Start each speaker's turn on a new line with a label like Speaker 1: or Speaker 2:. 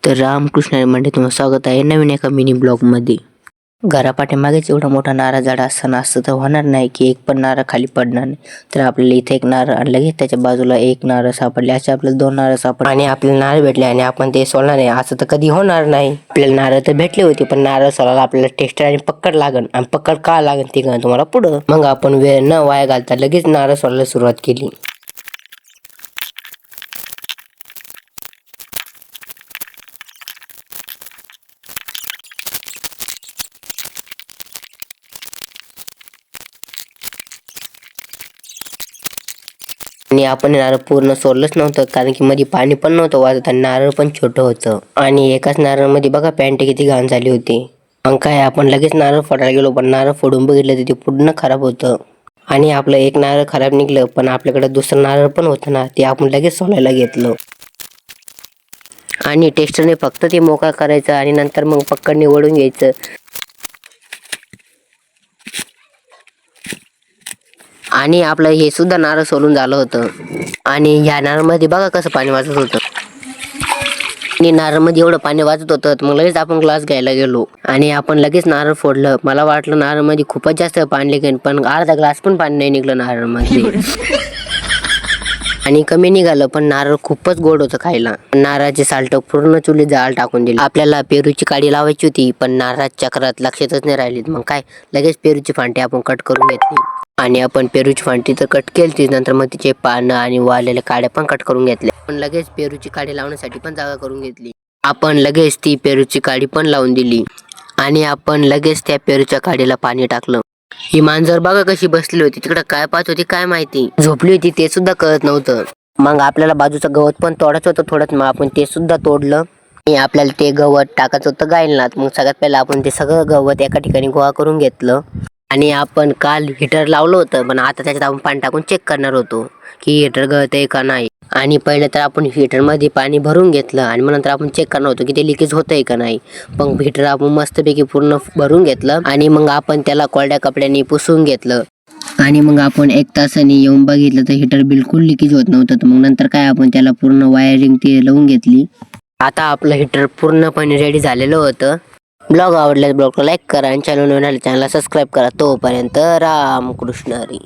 Speaker 1: तर रामकृष्ण म्हणजे तुम्हाला स्वागत आहे नवीन एका मिनी ब्लॉगमध्ये. घरापाठीमागेच एवढा मोठा नारळ झाड असताना असं तर होणार नाही की एक पण नारळ खाली पडणार नाही. तर आपल्याला इथे एक नारळ आणि लगेच त्याच्या बाजूला एक नारळ सापडले, असे आपल्याला 2 नारळ सापडले आणि आपल्याला नारळ भेटले आणि आपण ते सोडणार नाही असं तर कधी होणार नाही. आपल्याला नारळ तर भेटले होते पण नारळ सोलायला आपल्याला टेस्टर आणि पक्कड लागन आणि पक्कड का लागन ते कळलं तुम्हाला पुढं. मग आपण वेळ न वाया घालता लगेच नारळ सोलायला सुरुवात केली. आणि आपण नारळ पूर्ण सोडलंच नव्हतं कारण की मध्ये पाणी पण नव्हतं वाजत आणि नारळ पण छोटं होतं आणि एकाच नारळामध्ये बघा पॅन्ट किती घाण झाली होती. मग काय आपण लगेच नारळ फोडायला गेलो पण नारळ फोडून बघितलं तर ते पूर्ण खराब होतं आणि आपलं एक नारळ खराब निघलं पण आपल्याकडे दुसरं नारळ पण होतं ना, ते आपण लगेच सोलायला घेतलं आणि टेस्टरने फक्त ते मोकळा करायचं आणि नंतर मग पक्कडने ओढून घ्यायचं आणि आपलं हे सुद्धा नारळ सोलून झालं होतं आणि ह्या नारळामध्ये बघा कसं पाणी वाजत होतं आणि नारळामध्ये एवढं पाणी वाजत होतं. मग लगेच आपण ग्लास घ्यायला गेलो आणि आपण लगेच नारळ फोडलं. मला वाटलं नारळामध्ये खूपच जास्त पाणी निघेल पण अर्धा ग्लास पण पाणी नाही निघलं नारळामध्ये आणि कमी निघालं पण नारळ खूपच गोड होतं खायला. नारळाचे साल्ट पूर्ण चुलीत जाळ टाकून दिले. आपल्याला पेरूची काडी लावायची होती पण नारळाच्या चक्रात लक्षातच नाही राहिली. मग काय लगेच पेरूची फांटी आपण कट करून घेतली आणि आपण पेरूची फांटी तर कट केली, नंतर मग तिचे पानं आणि वाळलेल्या काड्या पण कट करून घेतल्या. आपण लगेच पेरूची काडी लावण्यासाठी पण जागा करून घेतली. आपण लगेच ती पेरूची काडी पण लावून दिली आणि आपण लगेच त्या पेरूच्या काडीला पाणी टाकलं. ही मांजर बघा कशी बसली होती, तिकडे काय पाहत होती काय माहिती, झोपली होती ते सुद्धा कळत नव्हतं. मग आपल्याला बाजूचं गवत पण तोडायचं होतं थोडंच, मग आपण ते सुद्धा तोडलं आणि आपल्याला ते गवत टाकायचं होतं गायला. मग सगळ्यात पहिला आपण ते सगळं गवत एका ठिकाणी गोळा करून घेतलं आणि आपण काल हीटर लावलं होतं पण आता त्याच्यात आपण पाणी टाकून चेक करणार होतो की हीटर गळतंय का नाही. आणि पहिले तर आपण हीटरमध्ये पाणी भरून घेतलं आणि मग नंतर आपण चेक करणार होतो की ते लिकेज होतंय का नाही. मग हीटर आपण मस्तपैकी पूर्ण भरून घेतलं आणि मग आपण त्याला कोरड्या कपड्यांनी पुसून घेतलं आणि मग आपण 1 तासाने येऊन बघितलं तर हीटर बिलकुल लिकेज होत नव्हतं. तर मग नंतर काय आपण त्याला पूर्ण वायरिंग ते लावून घेतली. आता आपलं हीटर पूर्णपणे रेडी झालेलं होतं. ब्लॉग आवडल्यास ब्लॉगला लाईक करा आणि चॅनलला सबस्क्राईब करा. तोपर्यंत रामकृष्ण हरी.